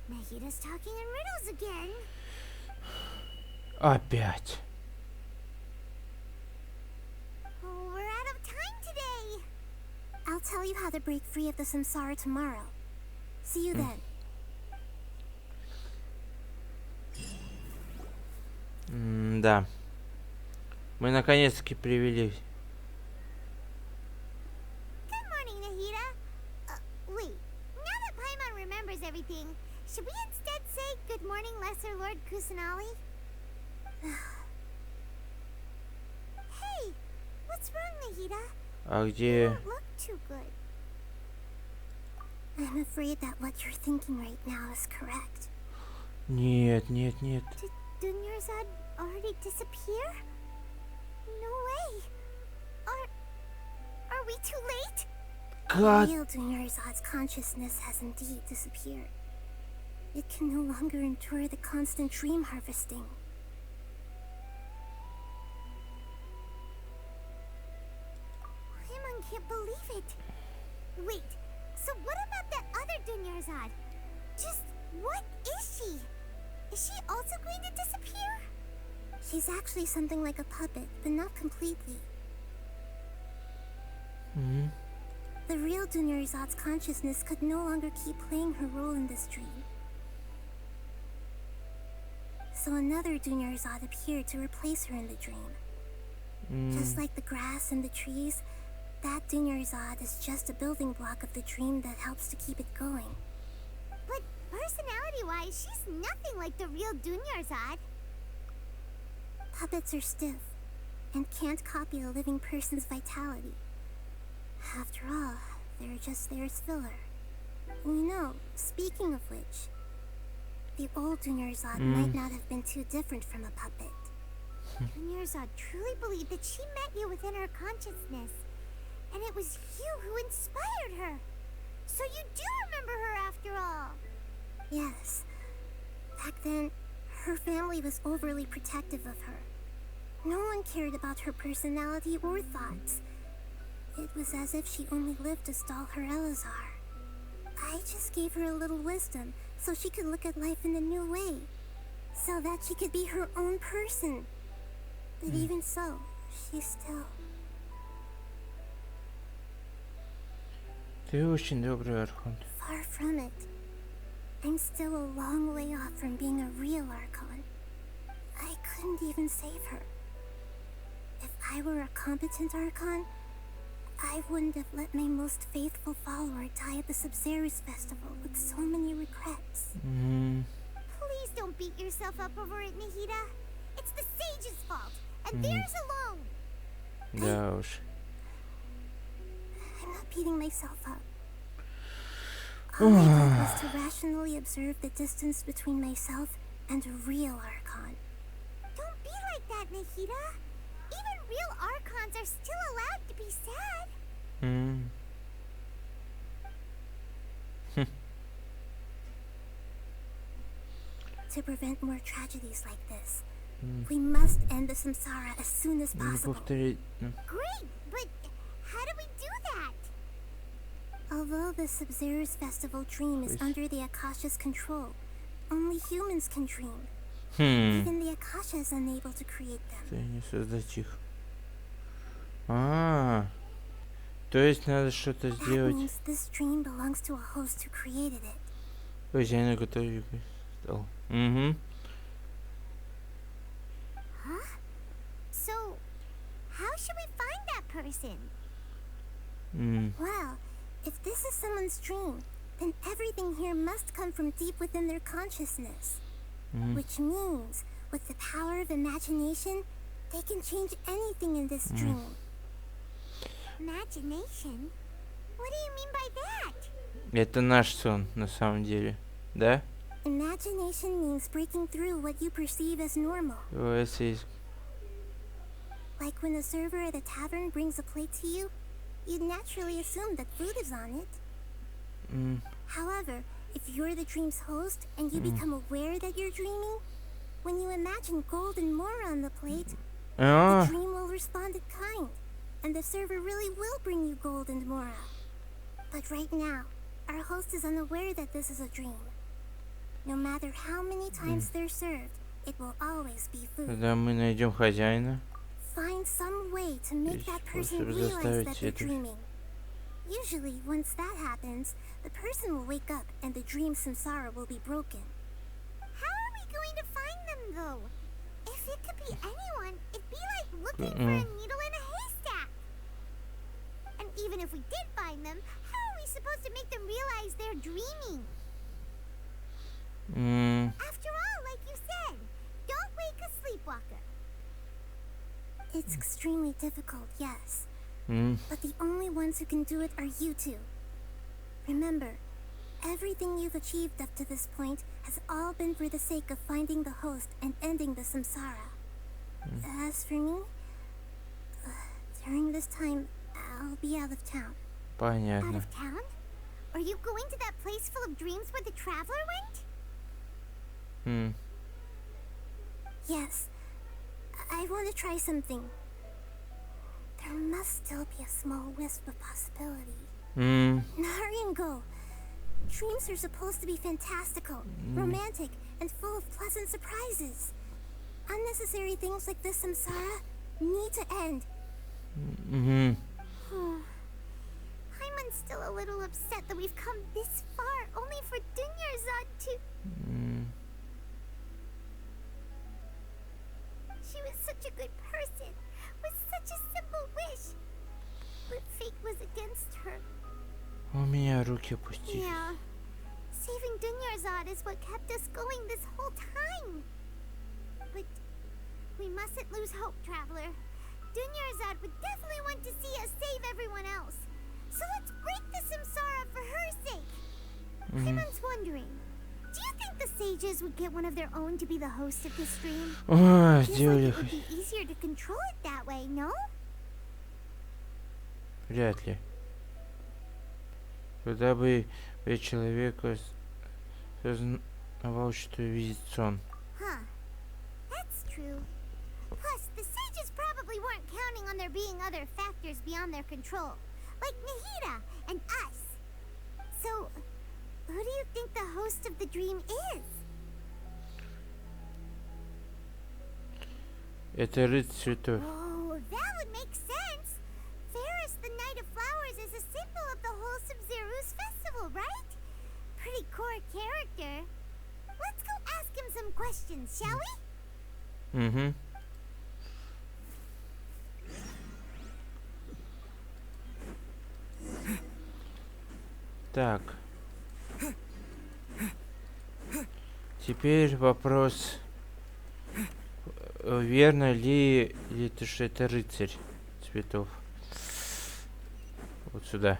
Nahida's talking in riddles again. опять. Oh, we're out of time today. I'll tell you how to break free of the samsara tomorrow. See you then. Да. Мы наконец-таки привели. Good morning, Nahida. Wait. Now that Paimon remembers everything, should we instead say good morning, Lesser Lord Kusanali? Hey, what's wrong, Nahida? А You где... don't look too good. I'm afraid that what you're thinking right now is correct. Нет, нет, нет. Did Dunyarzad already disappear? No way. Are we too late? Как? Real Dunyarzad's consciousness has indeed disappeared. It can no longer endure the constant dream harvesting. Paimon can't believe it. Wait, so what about that other Dunyarzad? Just what is she? Is she also going to disappear? She's actually something like a puppet, but not completely. The real Dunyarzad's consciousness could no longer keep playing her role in this dream. So another Dunyarzad appeared to replace her in the dream. Just like the grass and the trees, that Dunyarzad is just a building block of the dream that helps to keep it going. But personality-wise, she's nothing like the real Dunyarzad. Puppets are stiff and can't copy a living person's vitality. After all, they're just there as filler. You know, speaking of which, the old Dunyarzad might not have been too different from a puppet. Dunyarzad truly believed that she met you within her consciousness, and it was you who inspired her. So you do remember her after all. Yes. Back then, her family was overly protective of her. No one cared about her personality or thoughts. It was as if she only lived to stall her Elazar. I just gave her a little wisdom so she could look at life in a new way. So that she could be her own person. But even so, she's still... Ты очень добрый Архонт. Far from it. I'm still a long way off from being a real Archon. I couldn't even save her. If I were a competent Archon, I wouldn't have let my most faithful follower die at the Sub-Zerus festival with so many regrets. Please don't beat yourself up over it, Nahida. It's the sage's fault, and theirs alone. Да уж. I'm not beating myself up. All I did was to rationally observe the distance between myself and a real Archon. Don't be like that, Nahida. Even real Archons are still allowed to be sad. To prevent more tragedies like this, we must end the samsara as soon as Не possible. повторить. Great, but how do we do that? Although the Sub-Zerus festival dream is under the Akasha's control, only humans can dream. Even the Akasha is unable to create them. Ты не создать их. А, то есть надо что-то That сделать. means this dream belongs to a host who created it. Хозяина готовить стал. Huh? So, how should we find that person? Well, if this is someone's dream, then everything here must come from deep within their consciousness. Which means, with the power of imagination, they can change anything in this dream. Imagination? What do you mean by that? Это наш сон, на самом деле. Да? Imagination means breaking through what you perceive as normal. Like when a server at a tavern brings a plate to you, you'd naturally assume that food is on it. However, if you're the dream's host and you become aware that you're dreaming, when you imagine gold and more on the plate, the dream will respond in kind. and the server really will bring you gold and mora. But right now, our host is unaware that this is a dream. No matter how many times they're served, it will always be food. Когда мы найдем хозяина, Find some way to make that person способ realize заставить that they're это. dreaming. Usually, once that happens, the person will wake up and the dream samsara will be broken. How are we going to find them, though? If it could be anyone, it'd be like looking for a needle in a haystack. And even if we did find them, how are we supposed to make them realize they're dreaming? After all, like you said, don't wake a sleepwalker. It's extremely difficult, yes. But the only ones who can do it are you two. Remember, everything you've achieved up to this point has all been for the sake of finding the host and ending the samsara. As for me, during this time, I'll be out of town. Out Понятно. of town? Are you going to that place full of dreams where the traveler went? Yes. I want to try something. There must still be a small wisp of possibility. Hurry and go. Dreams are supposed to be fantastical, romantic, and full of pleasant surprises. Unnecessary things like this samsara need to end. I'm still a little upset that we've come this far only for Dunyarzad to... She was such a good person, with such a simple wish. But fate was against her. У меня руки опустились. Yeah. Saving Dunyarzad is what kept us going this whole time. But we mustn't lose hope, Traveler. Dunyarzad would definitely want to see us save everyone else. So let's break the samsara for her sake. Hyman's wondering, do you think the sages would get one of their own to be the host of this stream? Ой, Feels сделали. like it would be easier to control it that way, no? Вряд ли. Когда бы человека сознавал, что видит сон. Huh. That's true. Plus, the sages probably weren't counting on there being other factors beyond their control, like Nahida and us. So, who do you think the host of the dream is? Это рыцарь цветов. Oh, that would make sense. Ferris, the Knight of Flowers, is a symbol of the whole Sub-Zeru's festival, right? Pretty core character. Let's go ask him some questions, shall we? Так. Теперь вопрос, верно ли это, что это рыцарь цветов? Вот сюда.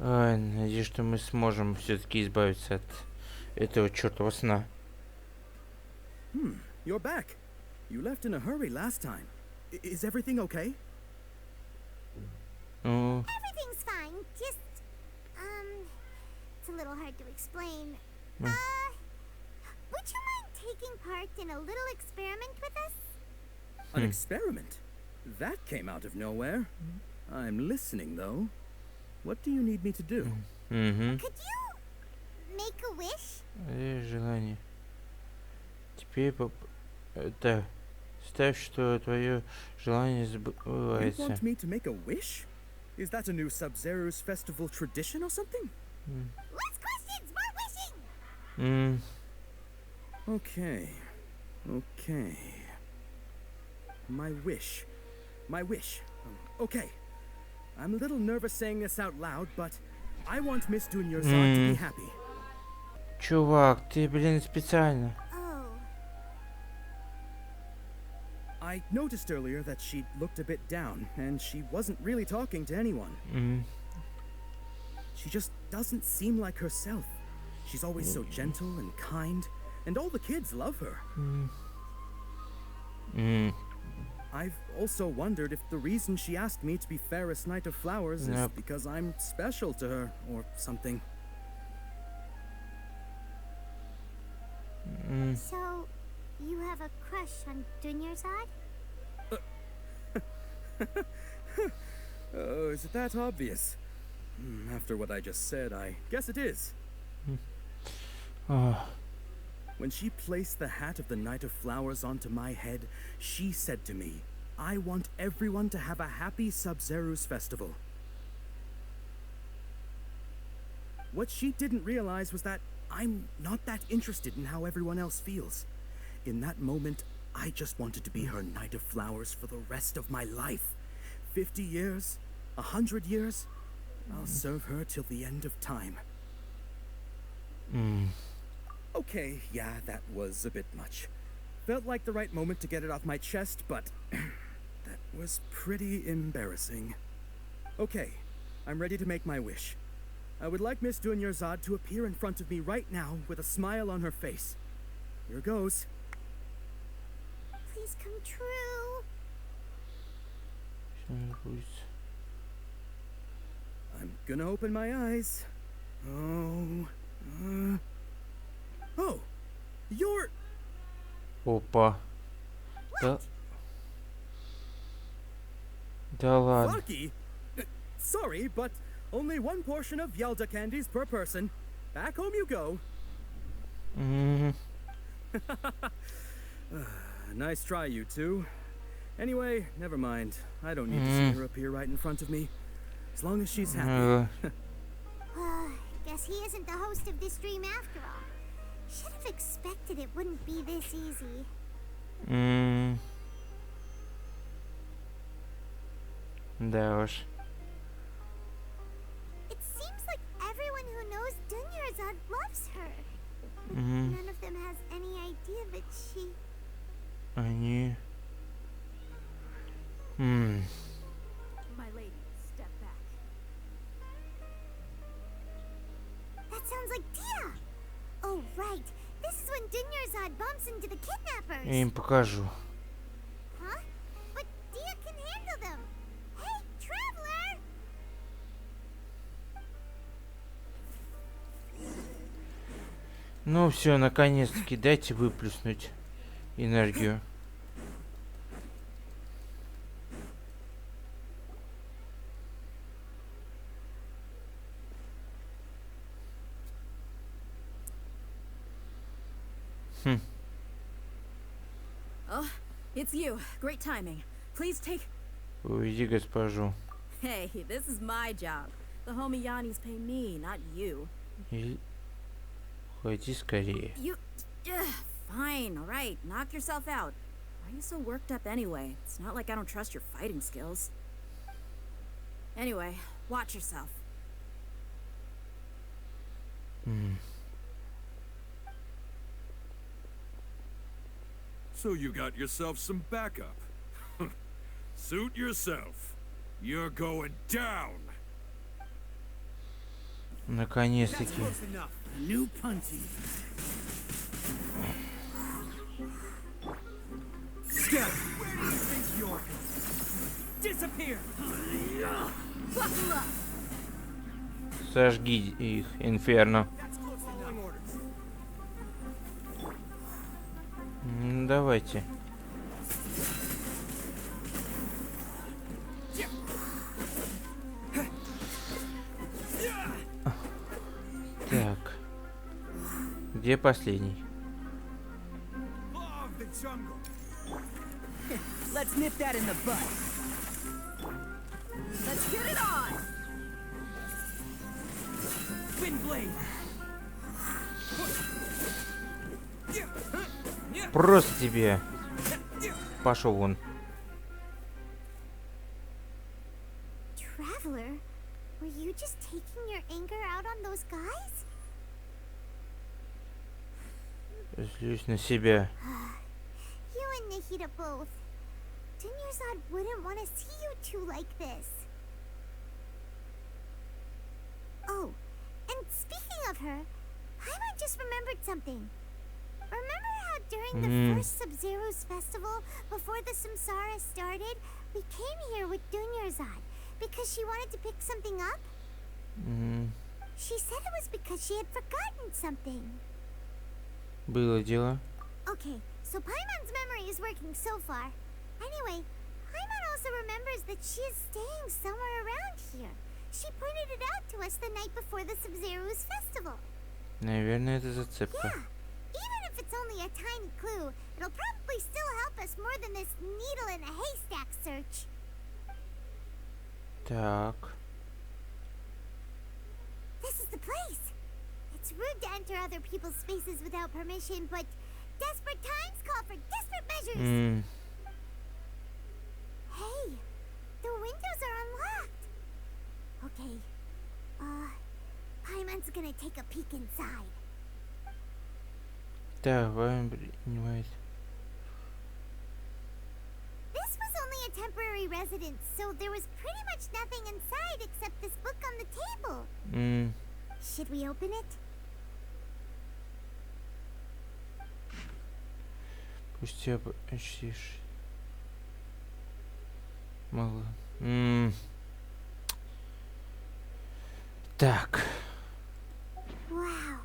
Ой, надеюсь, что мы сможем все-таки избавиться от этого чертова сна. You're back. You left in a hurry last time. Is everything okay? Ну, Everything's fine. Just, it's a little hard to explain. Mm. Would you mind taking part in a little experiment with us? An experiment? That came out of nowhere. I'm listening, though. What do you need me to do? Could you make a wish? Желание. Теперь да. Ставь, что твое желание You сбывается. want me to make a wish? Is that a new Sub-Zeru's festival tradition or something? Less questions, more wishing! Okay. Okay. My wish. My wish. Okay. I'm a little nervous saying this out loud, but I want Miss Dunyarzad to be happy. Чувак, ты, блин, специально. Oh, I noticed earlier that she looked a bit down, and she wasn't really talking to anyone. She just doesn't seem like herself. She's always so gentle and kind, and all the kids love her. I've also wondered if the reason she asked me to be Fairest Knight of Flowers is Yep. because I'm special to her, or something. so you have a crush on Dunyarzad? Oh, is it that obvious? After what I just said, I guess it is. When she placed the hat of the Knight of Flowers onto my head, she said to me, I want everyone to have a happy Sub-Zeru's festival. What she didn't realize was that I'm not that interested in how everyone else feels. In that moment, I just wanted to be her Knight of Flowers for the rest of my life. 50 years, 100 years, I'll serve her till the end of time. Okay, yeah, that was a bit much. Felt like the right moment to get it off my chest, but that was pretty embarrassing. Okay, I'm ready to make my wish. I would like Miss Dunyarzad to appear in front of me right now with a smile on her face. Here goes. Please come true. I'm gonna open my eyes. Oh, you're... Опа. Да. Да ладно. Lucky? Sorry, but only one portion of Yelda candies per person. Back home you go. Nice try, you two. Anyway, never mind. I don't need to see her appear right in front of me. As long as she's happy. Guess he isn't the host of this dream after all. Should have expected it wouldn't be this easy. Да уж. It seems like everyone who knows Dunyarzad loves her. None of them has any idea that she... Они... My lady, step back. That sounds like Dia! Oh, right. This is when Dunyarzad bumps into the kidnappers. Я им покажу. Huh? But Dia can handle them. Hey, traveler! Ну все, наконец-таки дайте выплеснуть энергию. Oh, it's you. Great timing. Please take... Уведи госпожу. Hey, this is my job. The homie Yanni's pay me, not you. И... Уходи скорее. You... Fine, alright. Knock yourself out. Why are you so worked up anyway? It's not like I don't trust your fighting skills. Anyway, watch yourself. So you got yourself some backup. Suit yourself. You're going down. Наконец-таки. New punty. Scout, where do you think you're going? Disappear! Buckle up! Сожги их, Инферно. Давайте. Так. Где последний? Let's nip that in the bud. Let's get it on! Wind blade. Просто тебе. Пошел вон. Traveler, were you just taking your anger out on those guys? Злюсь на себя. You and Nahida both. Dunyarzad wouldn't want to see you two like this. Oh, and speaking of her, Paimon just remembered something. Remember how during the first Sub-Zeru's festival, before the Samsara started, we came here with Dunyarzad because she wanted to pick something up? She said it was because she had forgotten something. Было дело. Okay, so Paimon's memory is working so far. Anyway, Paimon also remembers that she is staying somewhere around here. She pointed it out to us the night before the Sub-Zero's festival. Наверное, это зацепка. Yeah, even if it's only a tiny clue, it'll probably still help us more than this needle in a haystack search. Так. This is the place. It's rude to enter other people's spaces without permission, but desperate times call for desperate measures. Hey, the windows are unlocked. Okay, Paimon's gonna take a peek inside. Давай, он принимает. This was only a temporary residence, so there was pretty much nothing inside except this book on the table. Should we open it? Пусть я почти... Мало. Так. Wow.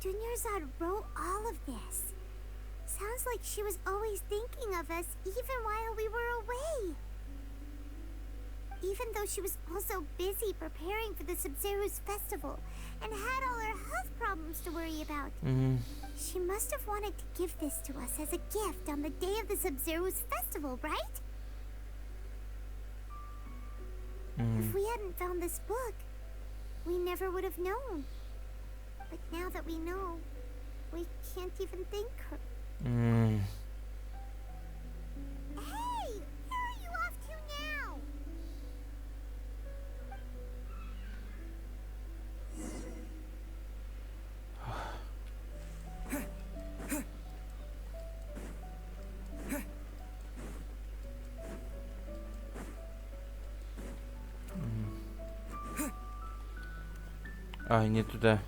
Dunyarzad wrote all of this. Sounds like she was always thinking of us even while we were away. Even though she was also busy preparing for the Sub-Zero's festival and had all her health problems to worry about. She must have wanted to give this to us as a gift on the day of the Sub-Zero's festival, right? If we hadn't found this book, we never would have known. But now that we know, we can't even thank her. Hey! Where are you off to now? А, не туда.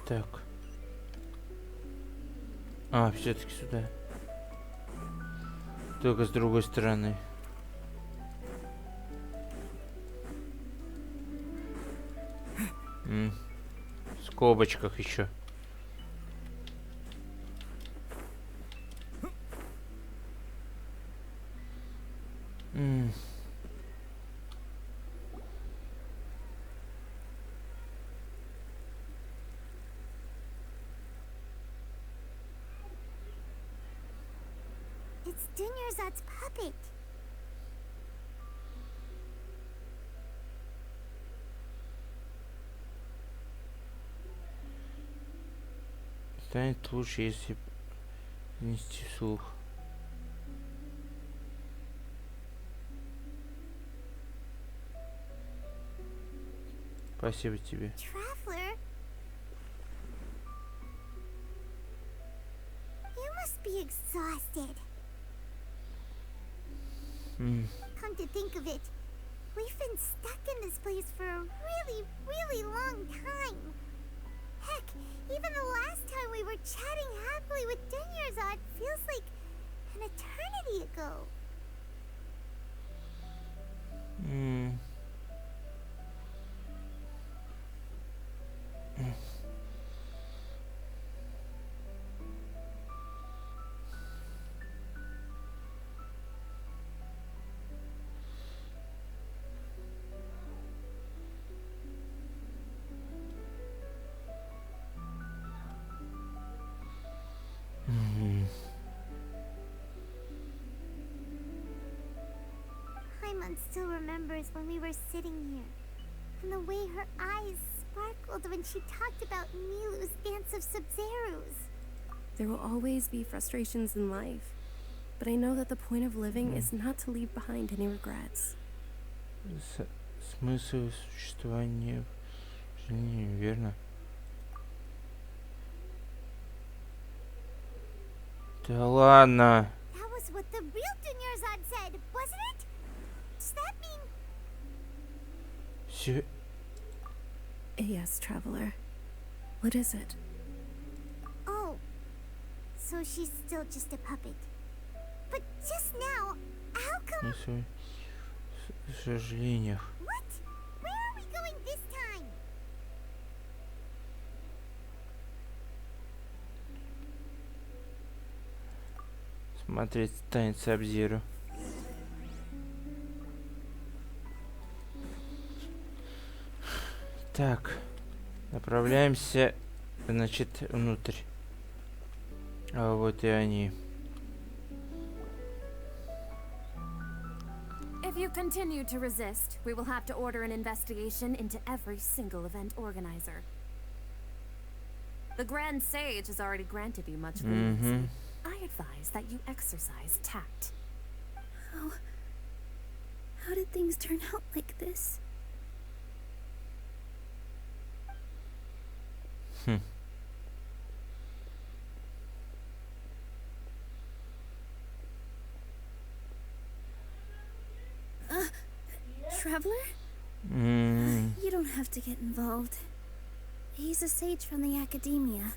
Так. А, все-таки сюда. Только с другой стороны. В скобочках еще. It's Dunyarzad's puppet. Станет лучше, если нести слух. Спасибо тебе. Traveler? You must be exhausted. Come to think of it, we've been stuck in this place for a really, really long time. Heck, even the last time we were chatting happily with Dunyarzad feels like an eternity ago. Paimon still remembers when we were sitting here, and the way her eyes sparkled when she talked about Milu's dance of Sub-Zerus. There will always be frustrations in life, but I know that the point of living is not to leave behind any regrets. Смысл существования в жизни, верно? Да ладно. That was what the real Dunyarzad said, wasn't it? Does that mean... Все. Yes, traveler. What is it? Oh, so she's still just a puppet. But just now, how come... В сожалениях. What? Where are we going this time? смотреть танец Саб-Зиро. Так, направляемся, значит, внутрь. А вот и они. If you continue to resist, we will have to order an investigation into every single event organizer. The Grand Sage has already granted you much leniency. I advise that you exercise tact. How did things turn out like this? Traveler? You don't have to get involved. He's a sage from the academia.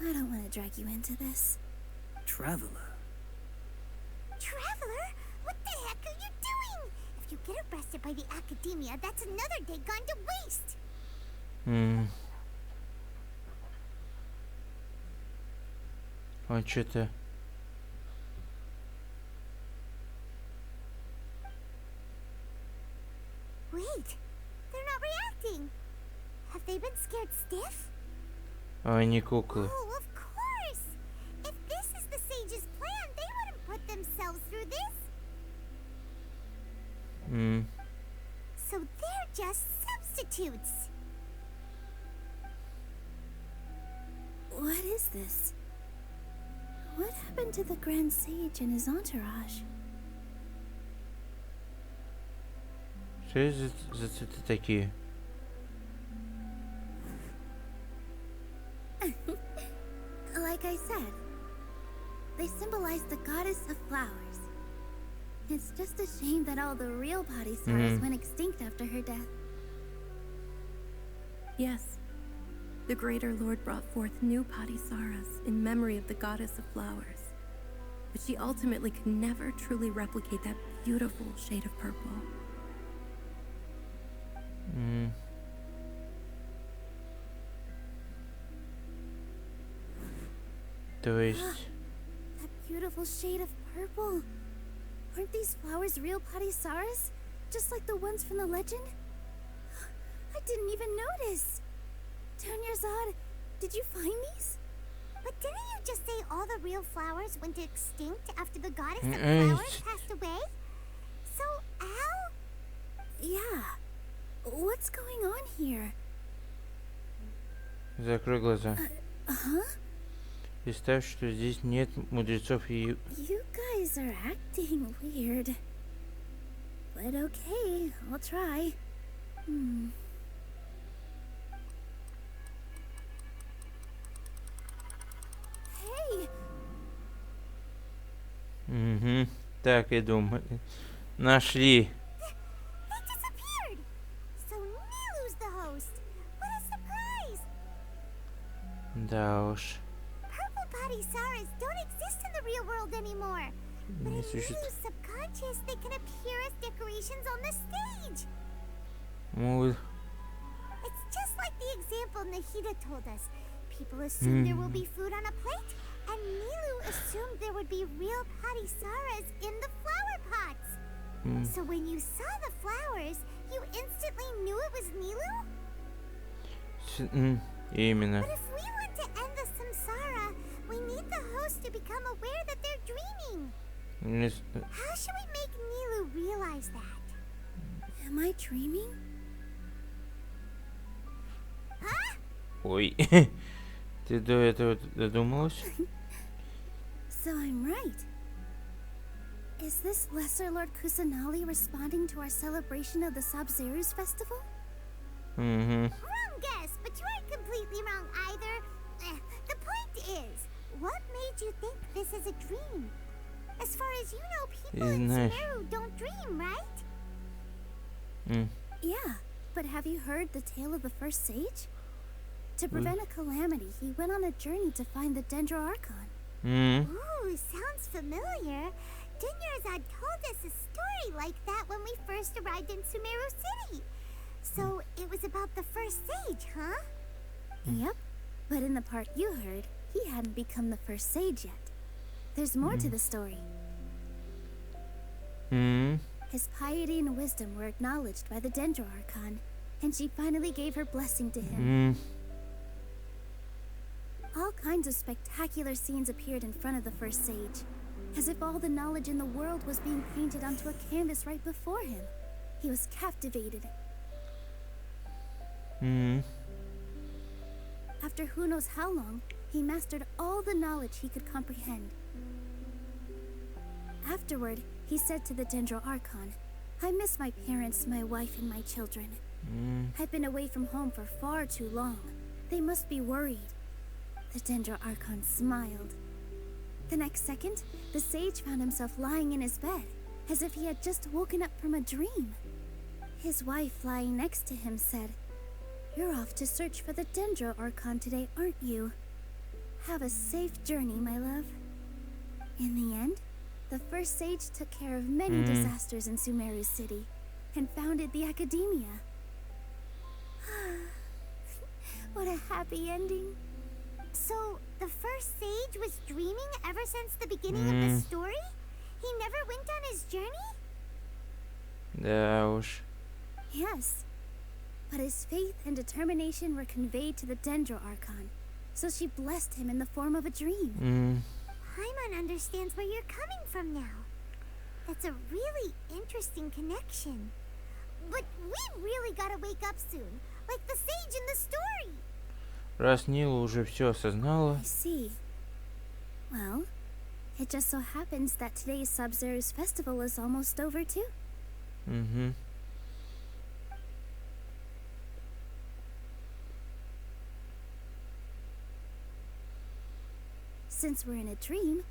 I don't want to drag you into this. Traveler? Traveler? What the heck are you doing? If you get arrested by the academia, that's another day gone to waste. Он что-то... Wait, they're not reacting. Have they been scared stiff? Они куклы. Oh, of course. If this is the sage's plan, they wouldn't put themselves through this. So they're just substitutes. What is this? What happened to the Grand Sage and his entourage? Что это за цветы такие? Like I said, they symbolize the goddess of flowers. It's just a shame that all the real Padisaras went extinct after her death. Yes, the Greater Lord brought forth new Padisaras in memory of the goddess of flowers. But she ultimately could never truly replicate that beautiful shade of purple. То есть... That beautiful shade of purple. Aren't these flowers real Padisaras? Just like the ones from the legend? I didn't even notice. Tanyarzad, did you find these? But didn't you just say all the real flowers went extinct after the goddess of flowers passed away? So, Al? Yeah. What's going on here? Закрой глаза. Huh? Представь, что здесь нет мудрецов и... You guys are acting weird. But okay, I'll try. Hey! Так и думаю. Нашли. They disappeared! So Nilu's the host! What a surprise! Да уж. Purple Padisaras don't exist in the real world anymore. But in Не существует. Nilu's subconscious, they can appear as decorations on the stage. It's just like the example Nahida told us. People assume there will be food on a plate, and Nilu assumed there would be real Padisaras in the flower pots. So when you saw the flowers, you instantly knew it was Nilu? Именно. But if we want to end the samsara, we need the host to become aware that they're dreaming. How should we make Nilu realize that? Am I dreaming? Huh? Ой. Ты до этого додумалась? So I'm right. Is this Lesser Lord Kusanali responding to our celebration of the Sub-Zeru's festival? Wrong guess, but you aren't completely wrong either. The point is, what made you think this is a dream? As far as you know, people in Sumeru don't dream, right? Yeah, but have you heard the tale of the first sage? To prevent a calamity, he went on a journey to find the Dendroarchon. Ooh, sounds familiar. Dinyarzad told us a story like that when we first arrived in Sumeru City. So it was about the first sage, huh? Yep, but in the part you heard, he hadn't become the first sage yet. there's more to the story. His piety and wisdom were acknowledged by the Dendro Archon, and she finally gave her blessing to him. All kinds of spectacular scenes appeared in front of the first sage, as if all the knowledge in the world was being painted onto a canvas right before him. He was captivated. After who knows how long, he mastered all the knowledge he could comprehend. Afterward, he said to the Dendro Archon, "I miss my parents, my wife, and my children. I've been away from home for far too long. They must be worried." The Dendro Archon smiled. The next second, the sage found himself lying in his bed, as if he had just woken up from a dream. His wife, lying next to him, said, "You're off to search for the Dendro Archon today, aren't you? Have a safe journey, my love." In the end, the first sage took care of many disasters in Sumeru City, and founded the Academia. What a happy ending. So, the first sage was dreaming ever since the beginning of the story? He never went on his journey? Да уж. Yes. But his faith and determination were conveyed to the Dendro Archon, so she blessed him in the form of a dream. Paimon understands where you're coming from now. That's a really interesting connection. But we really gotta wake up soon, like the sage in the story. Раз Нила уже все осознала. I see. Well, it just so happens that today's Sub-Zero's festival is almost over too. Since we're in a dream,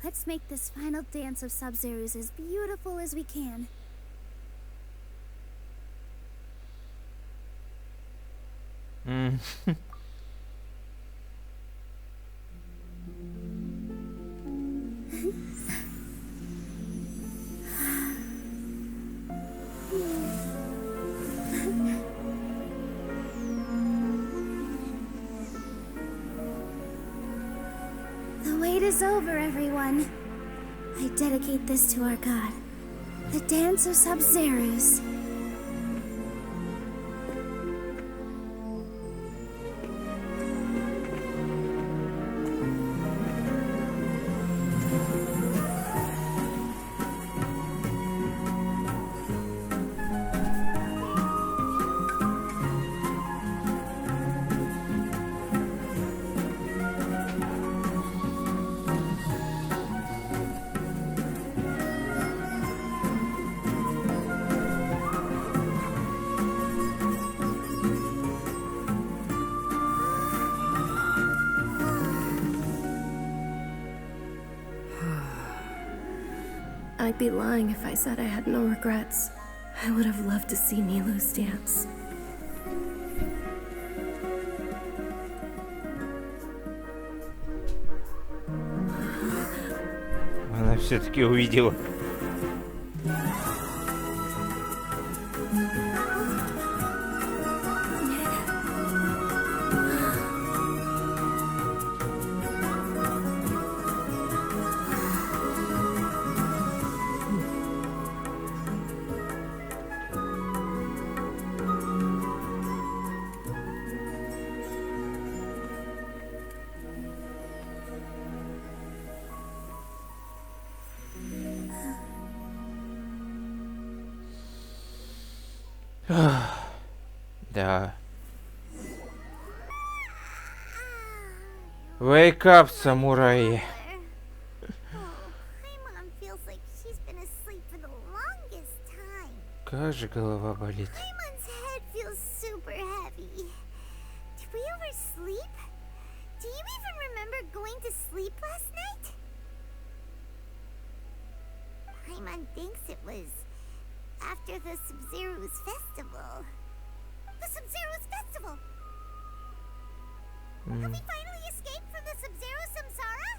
let's make this final dance of Sub-Zero's as beautiful as we can. The wait is over, everyone. I dedicate this to our god, the dance of Sub-Zero's. I'd be lying if I said I had no regrets. I would have loved to see Nilou's dance. Она все-таки увидела. Да. Wake up, самураи. Paimon feels like she's been asleep for the longest time. Как же голова болит. Paimon's head feels super heavy. Did we oversleep? Do you even remember going to sleep last night? Paimon thinks it was after the Sub-Zero's festival. The Sub-Zero's festival! Have we finally escaped from the Sub-Zero samsara?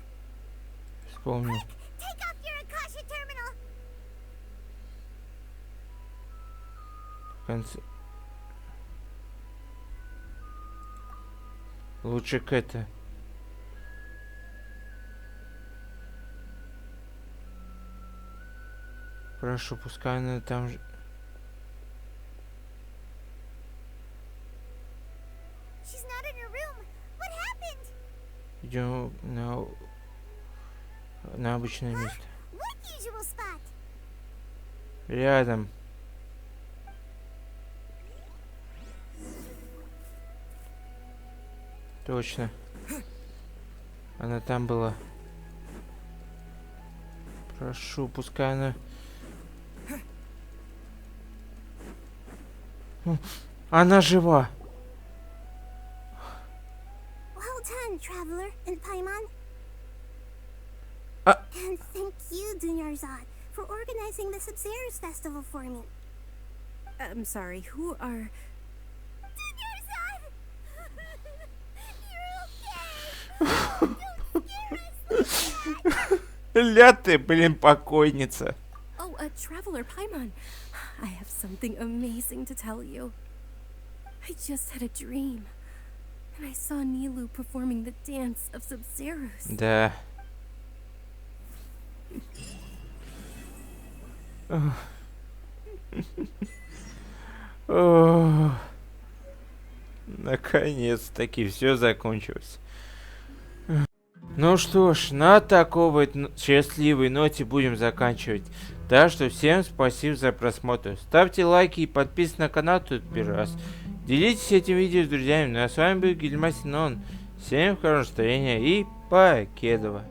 Вспомнил. Quick, take off your Akasha terminal! В конце. Лучше к это. Хорошо, пускай она там же... She's not in her room. What happened? Идем на обычное место. What usual spot? Рядом. Точно. Она там была. Прошу, пускай она... Она жива. Well done, Traveler and Paimon. Ah. And thank you, Dunyarzad, for organizing the Sub-Zero's festival for me. I'm sorry, who are... Dunyarzad! You're okay! Don't scare us! Ля ты, блин, покойница. Oh, Traveler Paimon. I have something amazing to tell you. I just had a dream. And I saw Nilou performing the dance of Sub-Zero's. Да. Наконец-таки все закончилось. Ну что ж, на такой вот счастливой ноте будем заканчивать. Так что всем спасибо за просмотр. Ставьте лайки и подписывайтесь на канал тут первый раз. Делитесь этим видео с друзьями. Ну а с вами был Гильдия. Всем хорошего настроения и покедова.